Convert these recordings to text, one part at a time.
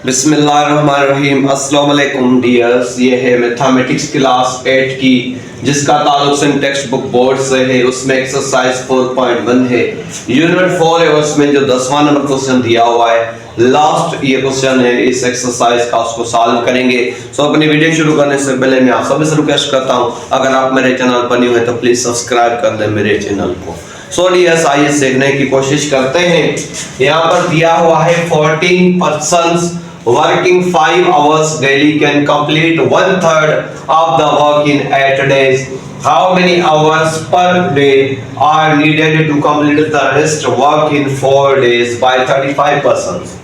बिस्मिल्लाहिर्रहमानिर्रहीम। अस्सलाम वालेकुम डियर्स, ये है मैथमेटिक्स क्लास 8 की जिसका ताल्लुक सन टेक्स्ट बुक बोर्ड से है। उसमें एक्सरसाइज 4.1 है, यूनिट 4 है। उसमें जो 10वां नंबर क्वेश्चन दिया हुआ है, लास्ट ये क्वेश्चन है इस एक्सरसाइज का, उसको सॉल्व करेंगे। सो अपनी वीडियो शुरू करने से पहले मैं आप सबसे रिक्वेस्ट करता हूँ, अगर आप मेरे चैनल पर न्यू है तो प्लीज सब्सक्राइब कर दें मेरे चैनल को। सो डियर्स, आइए सीखने की कोशिश करते हैं। यहाँ पर दिया हुआ है 14 persons working 5 hours daily can complete 1/3 of the work in 8 days. How many hours per day are needed to complete the rest work in 4 days by 35%?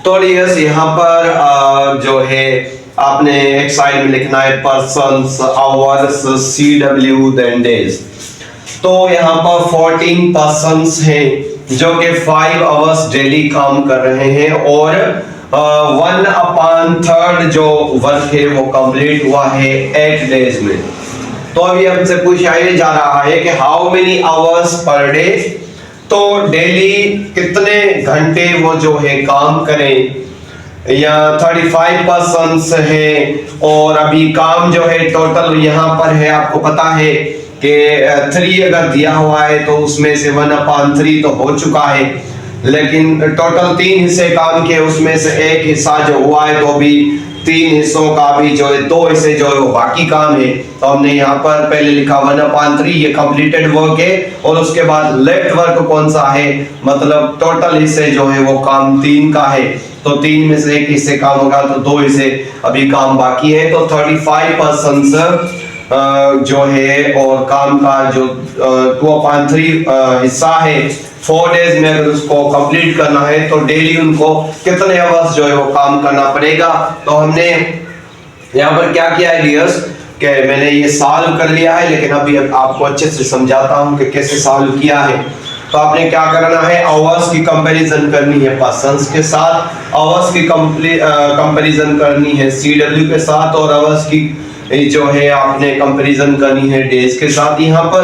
तो डियर्स, यहाँ पर जो है आपने एक साइड में लिखना है persons, hours, CW then days. तो यहाँ पर 14 पर्सन्स हैं जो कि 5 आवर्स डेली काम कर रहे हैं और 1/3 जो वर्क है वो कंप्लीट हुआ है 8 डेज में। तो अभी हमसे पूछा जा रहा है कि how many hours per day, तो डेली कितने घंटे वो जो है काम करें। या 35 पर्सन्स है और अभी काम जो है टोटल यहाँ पर है, आपको पता है कि 3 अगर दिया हुआ है तो उसमें से 1/3 तो हो चुका है, लेकिन टोटल 3 हिस्से काम के, उसमें से एक हिस्सा जो हुआ है तो अभी 3 हिस्सों का भी जो है 2 हिस्से जो है वो बाकी काम है। तो हमने यहाँ पर पहले लिखा 1/3, ये कंप्लीटेड वर्क है, और उसके बाद लेफ्ट वर्क कौन सा है, मतलब टोटल हिस्से जो है वो काम 3 का है। तो 3 में से एक हिस्से काम होगा तो 2 हिस्से अभी काम बाकी है। तो 35% जो है और काम का जो 2/3 हिस्सा है 4 डेज में अगर उसको कंप्लीट करना है तो डेली उनको कितने आवर्स जो है वो काम करना पड़ेगा। तो हमने यहाँ पर क्या किया है डियर्स, कि मैंने ये सॉल्व कर लिया है, लेकिन अभी आपको अच्छे से समझाता हूँ कि कैसे सॉल्व किया है। तो आपने क्या करना है, आवर्स की कंपैरिजन करनी है पर्सन्स के साथ, आवर्स की कंपैरिजन करनी है CW के साथ, और आवर्स की जो है आपने कंपैरिजन करनी है डेज के साथ। यहाँ पर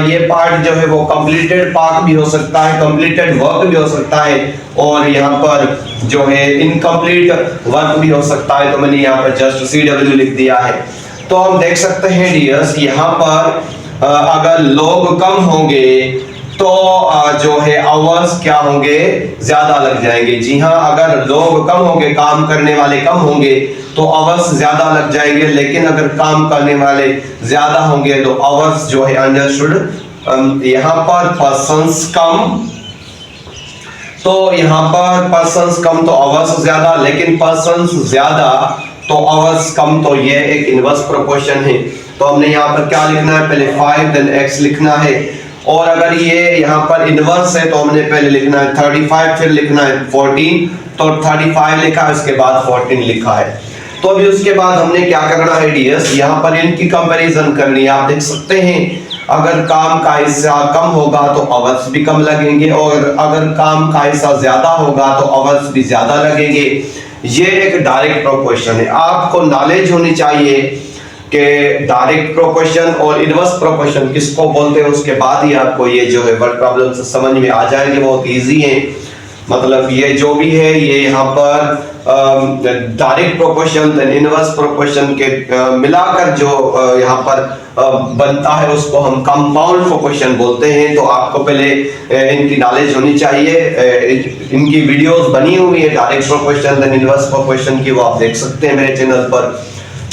ये पार्ट जो है वो कंप्लीटेड पार्ट भी हो सकता है, कंप्लीटेड वर्क भी हो सकता है, और यहाँ पर जो है इनकम्प्लीट वर्क भी हो सकता है। तो मैंने यहाँ पर जस्ट CW लिख दिया है। तो हम देख सकते हैं डियर्स, यहाँ पर अगर लोग कम होंगे तो जो है आवर्स क्या होंगे, ज्यादा लग जाएंगे। जी हाँ, अगर लोग कम होंगे, काम करने वाले कम होंगे तो आवर्स ज्यादा लग जाएंगे, लेकिन अगर काम करने वाले ज्यादा होंगे तो आवर्स जो है अंडरस्टूड। यहाँ पर पर्सन्स कम, तो यहाँ पर पर्सन्स कम तो आवर्स ज्यादा, लेकिन पर्सन्स ज्यादा तो आवर्स कम, तो ये एक इनवर्स प्रोपोर्शन है। तो हमने यहाँ पर क्या लिखना है, पहले 5 देन x लिखना है, और अगर ये यहाँ पर इनवर्स है तो हमने पहले लिखना है 35, फिर लिखना है 14। तो 35 लिखा है, उसके बाद 14 लिखा है। तो अभी उसके बाद हमने क्या करना है डियर्स, यहाँ पर इनकी कंपैरिजन करनी है। आप देख सकते हैं अगर काम का हिस्सा कम होगा तो आवर्स भी कम लगेंगे, और अगर काम का हिस्सा ज्यादा होगा तो आवर्स भी ज्यादा लगेंगे। ये एक डायरेक्ट प्रोपोर्शन है। आपको नॉलेज होनी चाहिए कि डायरेक्ट प्रोपोर्शन और इनवर्स प्रोपोर्शन किसको बोलते हैं, उसके बाद ही आपको ये जो है वर्ड प्रॉब्लम से समझ में आ जाएंगे, बहुत इजी है। मतलब ये जो भी है ये यहाँ पर direct proportion then inverse proportion के मिलाकर जो यहाँ पर बनता है उसको हम कंपाउंड प्रोपोर्शन बोलते हैं। तो आपको पहले इनकी नॉलेज होनी चाहिए। इनकी वीडियोस बनी हुई है direct proportion then inverse proportion की, वो आप देख सकते हैं मेरे चैनल पर।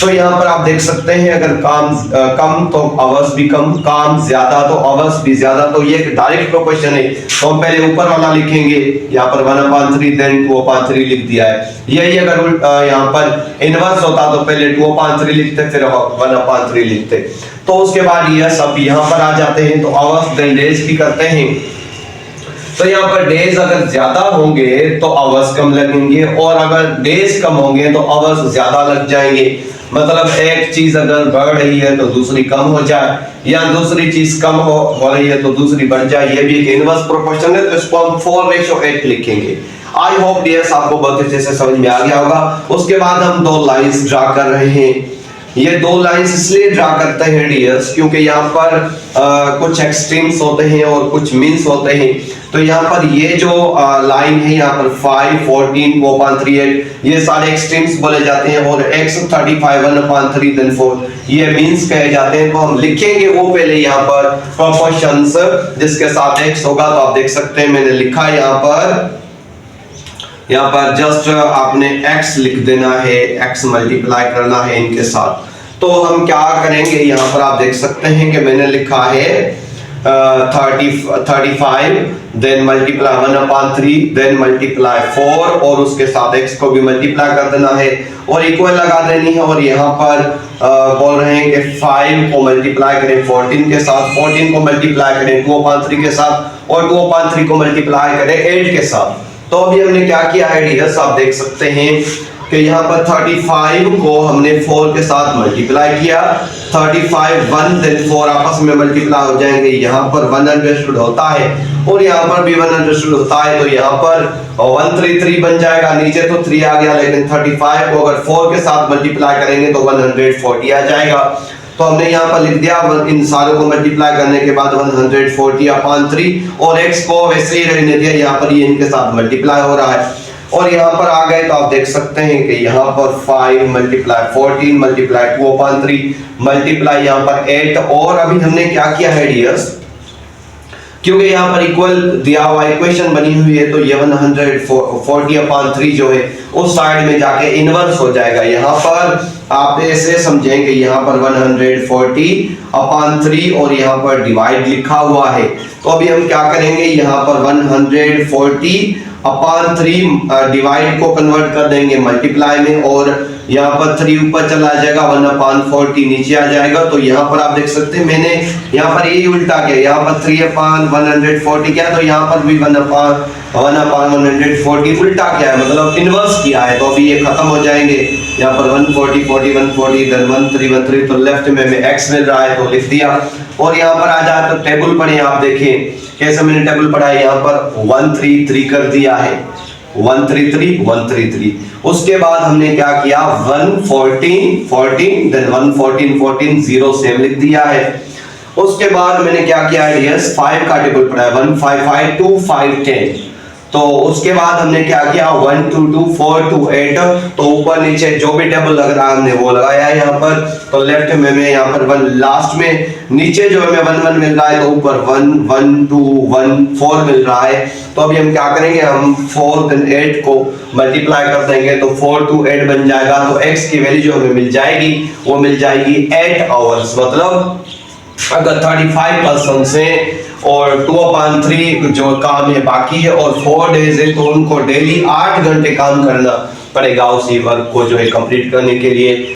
तो यहाँ पर आप देख सकते हैं अगर काम कम तो आवर्स भी कम, काम ज्यादा तो आवर्स भी ज्यादा। तो ये एक डायरेक्ट प्रोपोर्शन है। तो हम पहले ऊपर वाला लिखेंगे, यहाँ पर 1/3 देन 2/3 लिख दिया है। यही अगर यहाँ पर इनवर्स होता तो पहले 2/3 लिखते फिर 1/3 लिखते। तो उसके बाद ये सब यहाँ पर आ जाते हैं। तो आवर्स देन डेज की करते हैं। तो यहाँ पर डेज अगर ज्यादा होंगे तो आवर्स कम लगेंगे, और अगर डेज कम होंगे तो आवर्स ज्यादा लग जाएंगे। मतलब एक चीज अगर बढ़ रही है तो दूसरी कम हो जाए, या दूसरी चीज कम हो रही है तो दूसरी बढ़ जाए। ये भी एक इनवर्स प्रोपोर्शन है। तो इसको हम 4:8 लिखेंगे। आई होप डियर्स आपको बहुत अच्छे से समझ में आ गया होगा। उसके बाद हम 2 लाइंस ड्रा कर रहे हैं। ये दो लाइंस इसलिए ड्रा करते हैं डियर्स क्योंकि यहाँ पर कुछ एक्सट्रीम्स होते हैं और कुछ मीन्स होते हैं। तो यहाँ पर ये जो लाइन है यहाँ पर 5, 14, 4.38 ये सारे एक्सट्रीम्स बोले जाते हैं और x 35 1/3 then 4 ये मीन्स कहे जाते हैं। तो हम लिखेंगे वो पहले यहाँ पर प्रोपोर्शंस जिसके साथ x होगा। तो आप देख सकते हैं मैंने लिखा यहाँ पर जस्ट आपने x लिख देना है, x मल्टीप्लाई करना है इनके साथ। तो हम क्या करेंगे यहाँ पर आप देख सकते हैं कि मैंने लिखा है 35 देन मल्टीप्लाई 1/3 देन मल्टीप्लाई 4 और उसके साथ x को भी मल्टीप्लाई कर देना है और इक्वल लगा देनी है। और यहाँ पर बोल रहे हैं कि 5 को मल्टीप्लाई करें 14 के साथ, 14 को मल्टीप्लाई करें 2/3 के साथ और 2/3 को मल्टीप्लाई करें 8 के साथ। तो अभी हमने क्या किया है डियर्स, आप देख सकते हैं कि यहाँ पर 35 को हमने 4 के साथ मल्टीप्लाई किया, 35 1 देन 4 आपस में मल्टीप्लाई हो जाएंगे। यहाँ पर 1 अंडरस्टूड होता है और यहाँ पर भी 1 अंडरस्टूड होता है। तो यहाँ पर 133 बन जाएगा, नीचे तो 3 आ गया लेकिन 35 को अगर 4 के साथ मल्टीप्लाई करेंगे तो 140 आ जाएगा। तो हमने यहाँ पर लिख दिया इन सारों को मल्टीप्लाई करने के बाद 140/3 और x को वैसे ही रहने दिया, यहाँ पर ये इनके साथ मल्टीप्लाई हो रहा है। और यहाँ पर आ गए तो आप देख सकते हैं कि यहाँ पर 5 मल्टीप्लाई 14 मल्टीप्लाई 2/3 मल्टीप्लाई यहाँ पर 8 और अभी हमने क्या किया है डियर्स, क्योंकि यहाँ पर इक्वल दिया हुआ इक्वेशन बनी हुई है तो ये 140/3 जो है उस साइड में जाके इनवर्स हो जाएगा। यहाँ पर आप ऐसे समझेंगे यहाँ पर 140/3 और यहाँ पर डिवाइड लिखा हुआ है। तो अभी हम क्या करेंगे, यहाँ पर 140/3 डिवाइड को कन्वर्ट कर देंगे मल्टीप्लाई में और यहाँ पर 3 ऊपर चला जाएगा 1/40 नीचे आ जाएगा। तो यहाँ पर आप देख सकते हैं मैंने यहाँ पर ये उल्टा किया, यहाँ पर 3/140 किया तो यहाँ पर भी 1/140 उल्टा किया है, मतलब इनवर्स किया है। तो अभी ये खत्म हो जाएंगे, यहाँ पर 140 40 140 देन 13 तो लेफ्ट में हमें x मिल रहा है तो लिख दिया। और यहाँ पर आ जाए तो टेबल पढ़े, आप देखें कैसे मैंने टेबल पढ़ा है। यहाँ पर 133 कर दिया है, 133 133। उसके बाद हमने क्या किया 114 14 देन 114 14 0 सेम लिख दिया है। उसके बाद मैंने क्या किया है डियर्स 5 का टेबल पढ़ा है 1 5 5 2 5 10। तो उसके बाद हमने क्या किया 1 2 2 4 2 8 तो ऊपर नीचे जो भी टेबल लग रहा है हमने वो लगाया है यहाँ पर। तो लेफ्ट में मैं यहाँ पर 1 लास्ट में नीचे जो हमें 1 1 मिल रहा है तो ऊपर 1 1 2 1 4 मिल रहा है। तो अभी हम क्या करेंगे, हम 4 देन 8 को मल्टीप्लाई कर देंगे तो 4 2 8 बन जाएगा। तो x की वैल्यू जो हमें मिल जाएगी वो मिल जाएगी 8 आवर्स। मतलब अगर 35% से और 2/3 जो काम है बाकी है और 4 डेज है तो उनको डेली 8 घंटे काम करना पड़ेगा उसी वर्क को जो है कंप्लीट करने के लिए।